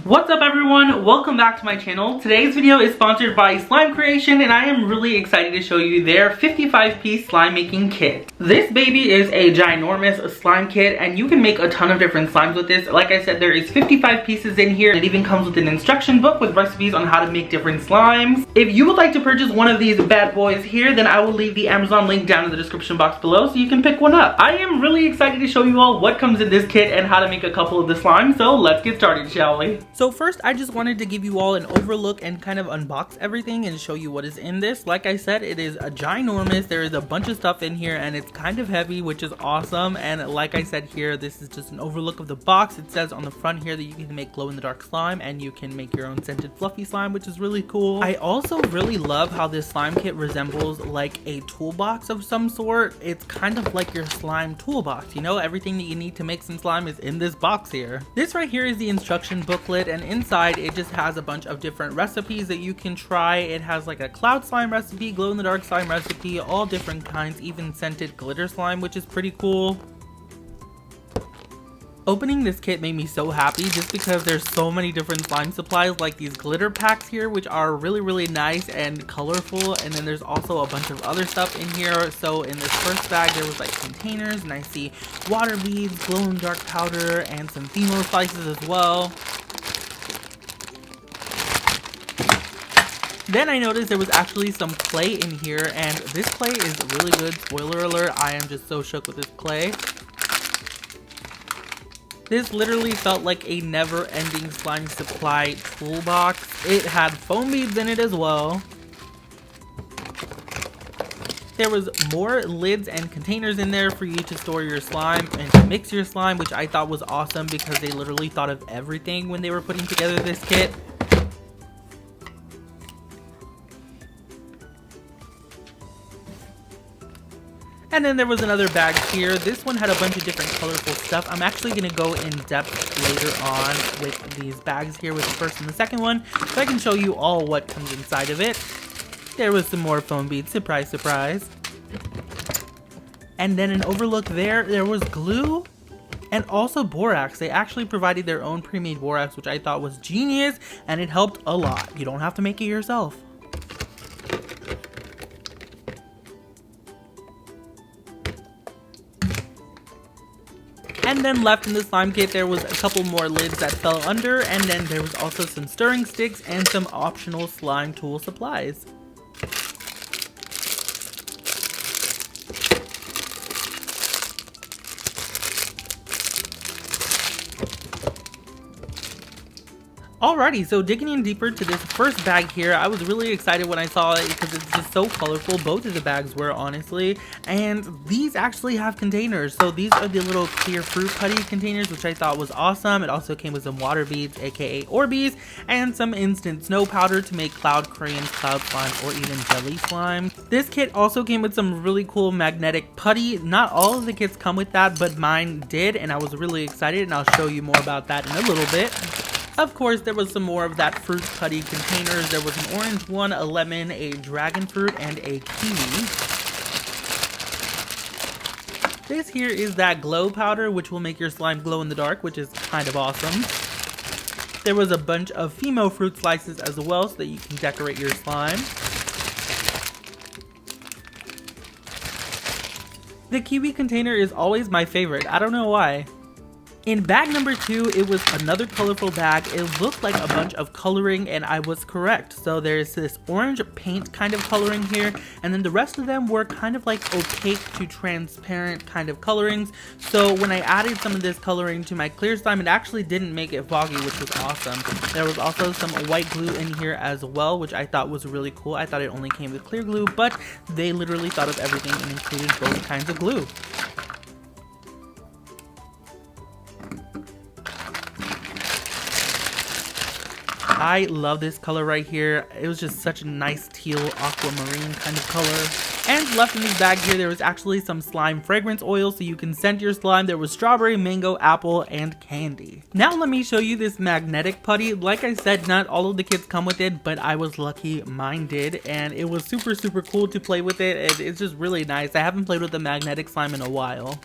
What's up everyone, welcome back to my channel. Today's video is sponsored by Slime Creation and I am really excited to show you their 55-piece slime making kit. This baby is a ginormous slime kit and you can make a ton of different slimes with this. Like I said, there is 55 pieces in here. It even comes with an instruction book with recipes on how to make different slimes. If you would like to purchase one of these bad boys here, then I will leave the Amazon link down in the description box below so you can pick one up. I am really excited to show you all what comes in this kit and how to make a couple of the slimes, so let's get started, shall we? So first, I just wanted to give you all an overlook and kind of unbox everything and show you what is in this. Like I said, it is a ginormous. There is a bunch of stuff in here and it's kind of heavy, which is awesome. And like I said here, this is just an overlook of the box. It says on the front here that you can make glow-in-the-dark slime and you can make your own scented fluffy slime, which is really cool. I also really love how this slime kit resembles like a toolbox of some sort. It's kind of like your slime toolbox, you know, everything that you need to make some slime is in this box here. This right here is the instruction booklet, and inside it just has a bunch of different recipes that you can try. It has like a cloud slime recipe, glow-in-the-dark slime recipe, all different kinds, even scented glitter slime, which is pretty cool. Opening this kit made me so happy just because there's so many different slime supplies, like these glitter packs here, which are really nice and colorful. And then there's also a bunch of other stuff in here. So in this first bag there was like containers, and I see water beads, glow-in-the-dark powder, and some Phimo slices as well. Then I noticed there was actually some clay in here, and this clay is really good. Spoiler alert, I am just so shook with this clay. This literally felt like a never-ending slime supply toolbox. It had foam beads in it as well. There was more lids and containers in there for you to store your slime and to mix your slime, which I thought was awesome because they literally thought of everything when they were putting together this kit. And then there was another bag here. This one had a bunch of different colorful stuff. I'm actually going to go in depth later on with these bags here with the first and the second one, so I can show you all what comes inside of it. There was some more foam beads, surprise, surprise. And then an overlook there was glue and also borax. They actually provided their own pre-made borax, which I thought was genius, and it helped a lot. You don't have to make it yourself. And then left in the slime kit there was a couple more lids that fell under, and then there was also some stirring sticks and some optional slime tool supplies. Alrighty, so digging in deeper to this first bag here, I was really excited when I saw it because it's just so colorful. Both of the bags were, honestly, and these actually have containers. So these are the little clear fruit putty containers, which I thought was awesome. It also came with some water beads, aka Orbeez, and some instant snow powder to make cloud crayons, cloud slime, or even jelly slime. This kit also came with some really cool magnetic putty. Not all of the kits come with that, but mine did, and I was really excited, and I'll show you more about that in a little bit. Of course, there was some more of that fruit putty containers. There was an orange one, a lemon, a dragon fruit, and a kiwi. This here is that glow powder, which will make your slime glow in the dark, which is kind of awesome. There was a bunch of Phimo fruit slices as well, so that you can decorate your slime. The kiwi container is always my favorite. I don't know why. In bag number 2, it was another colorful bag. It looked like a bunch of coloring, and I was correct. So there's this orange paint kind of coloring here, and then the rest of them were kind of like opaque to transparent kind of colorings. So when I added some of this coloring to my clear slime, it actually didn't make it foggy, which was awesome. There was also some white glue in here as well, which I thought was really cool. I thought it only came with clear glue, but they literally thought of everything and included both kinds of glue. I love this color right here. It was just such a nice teal aquamarine kind of color. And left in this bag here, there was actually some slime fragrance oil so you can scent your slime. There was strawberry, mango, apple, and candy. Now let me show you this magnetic putty. Like I said, not all of the kits come with it, but I was lucky mine did. And it was super cool to play with it. And it's just really nice. I haven't played with the magnetic slime in a while.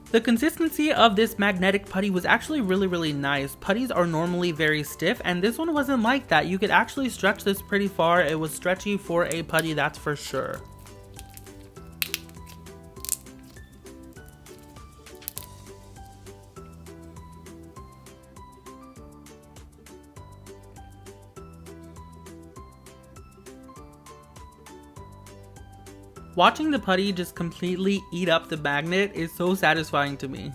The consistency of this magnetic putty was actually really nice. Putties are normally very stiff, and this one wasn't like that. You could actually stretch this pretty far. It was stretchy for a putty, that's for sure. Watching the putty just completely eat up the magnet is so satisfying to me.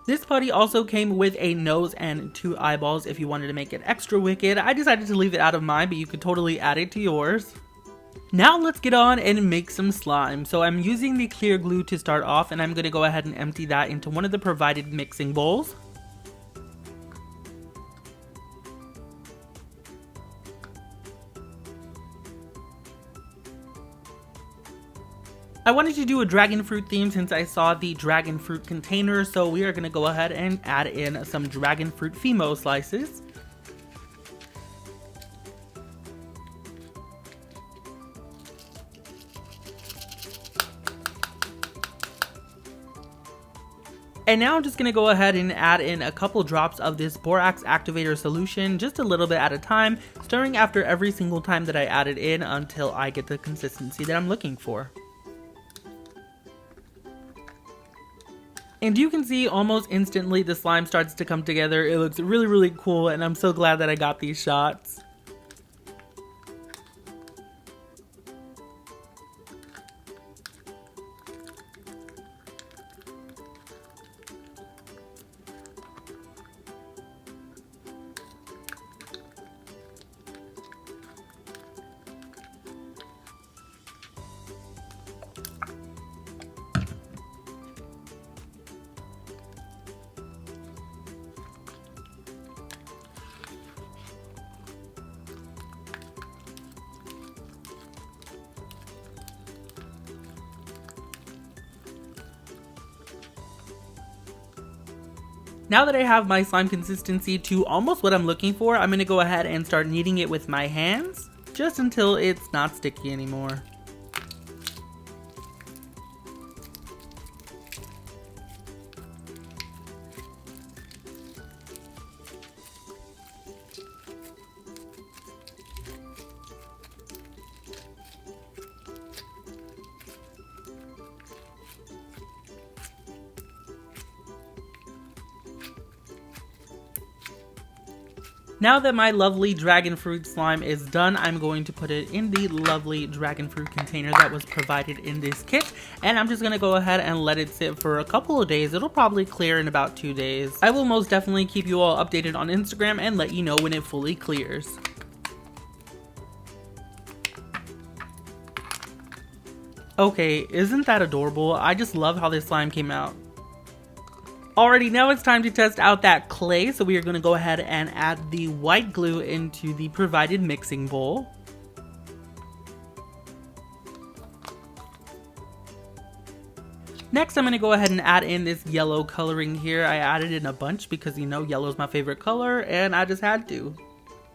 This putty also came with a nose and 2 eyeballs if you wanted to make it extra wicked. I decided to leave it out of mine, but you could totally add it to yours. Now let's get on and make some slime. So I'm using the clear glue to start off, and I'm going to go ahead and empty that into one of the provided mixing bowls. I wanted to do a dragon fruit theme since I saw the dragon fruit container, so we are going to go ahead and add in some dragon fruit Fimo slices. And now I'm just going to go ahead and add in a couple drops of this borax activator solution, just a little bit at a time, stirring after every single time that I add it in until I get the consistency that I'm looking for. And you can see almost instantly the slime starts to come together. It looks really cool, and I'm so glad that I got these shots. Now that I have my slime consistency to almost what I'm looking for, I'm going to go ahead and start kneading it with my hands, just until it's not sticky anymore. Now that my lovely dragon fruit slime is done, I'm going to put it in the lovely dragon fruit container that was provided in this kit, and I'm just going to go ahead and let it sit for a couple of days. It'll probably clear in about 2 days. I will most definitely keep you all updated on Instagram and let you know when it fully clears. Okay, isn't that adorable? I just love how this slime came out. Alrighty, now it's time to test out that clay, so we are going to go ahead and add the white glue into the provided mixing bowl. Next, I'm going to go ahead and add in this yellow coloring here. I added in a bunch because, you know, yellow is my favorite color, and I just had to.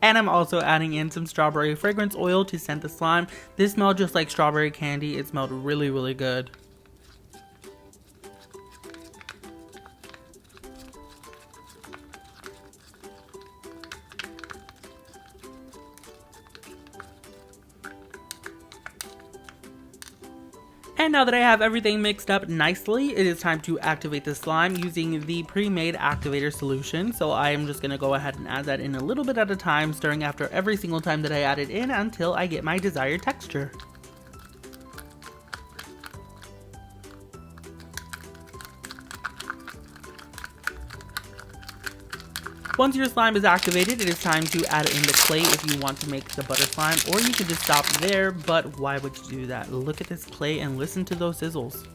And I'm also adding in some strawberry fragrance oil to scent the slime. This smelled just like strawberry candy. It smelled really good. And now that I have everything mixed up nicely, it is time to activate the slime using the pre-made activator solution. So I am just going to go ahead and add that in a little bit at a time, stirring after every single time that I add it in until I get my desired texture. Once your slime is activated, it is time to add in the clay if you want to make the butter slime, or you can just stop there, but why would you do that? Look at this clay and listen to those sizzles.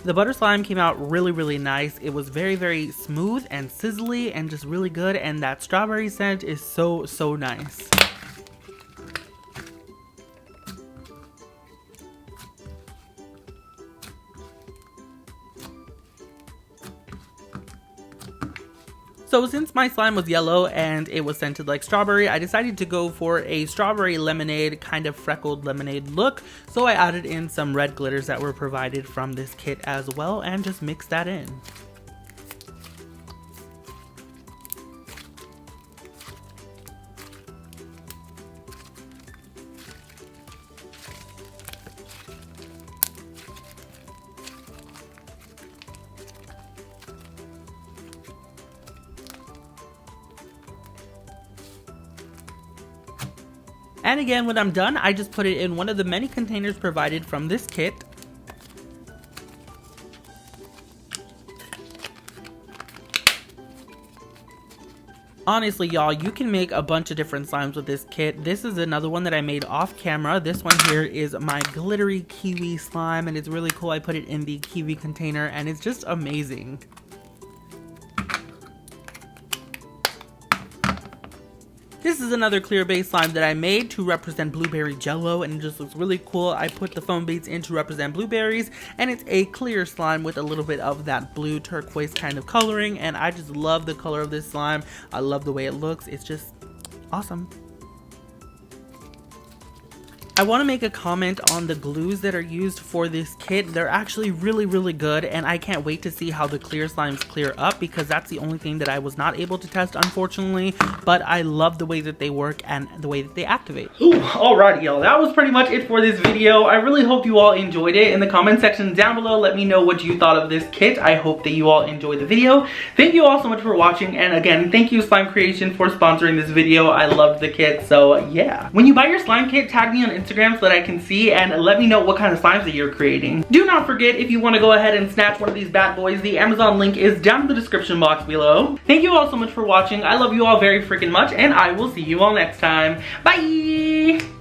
The butter slime came out really nice. It was very smooth and sizzly and just really good, and that strawberry scent is so nice. So since my slime was yellow and it was scented like strawberry, I decided to go for a strawberry lemonade, kind of freckled lemonade look. So I added in some red glitters that were provided from this kit as well and just mixed that in. And again, when I'm done, I just put it in one of the many containers provided from this kit. Honestly, y'all, you can make a bunch of different slimes with this kit. This is another one that I made off camera. This one here is my glittery kiwi slime, and it's really cool. I put it in the kiwi container, and it's just amazing. This is another clear base slime that I made to represent blueberry jello, and it just looks really cool. I put the foam beads in to represent blueberries, and it's a clear slime with a little bit of that blue turquoise kind of coloring, and I just love the color of this slime. I love the way it looks. It's just awesome. I want to make a comment on the glues that are used for this kit. They're actually really good, and I can't wait to see how the clear slimes clear up, because that's the only thing that I was not able to test, unfortunately. But I love the way that they work and the way that they activate. Ooh, alrighty, y'all. That was pretty much it for this video. I really hope you all enjoyed it. In the comment section down below, let me know what you thought of this kit. I hope that you all enjoyed the video. Thank you all so much for watching, and again, thank you Slime Creation for sponsoring this video. I loved the kit, so yeah. When you buy your slime kit, tag me on Instagram so that I can see, and let me know what kind of slimes that you're creating. Do not forget, if you want to go ahead and snatch one of these bad boys, the Amazon link is down in the description box below. Thank you all so much for watching. I love you all very freaking much, and I will see you all next time. Bye!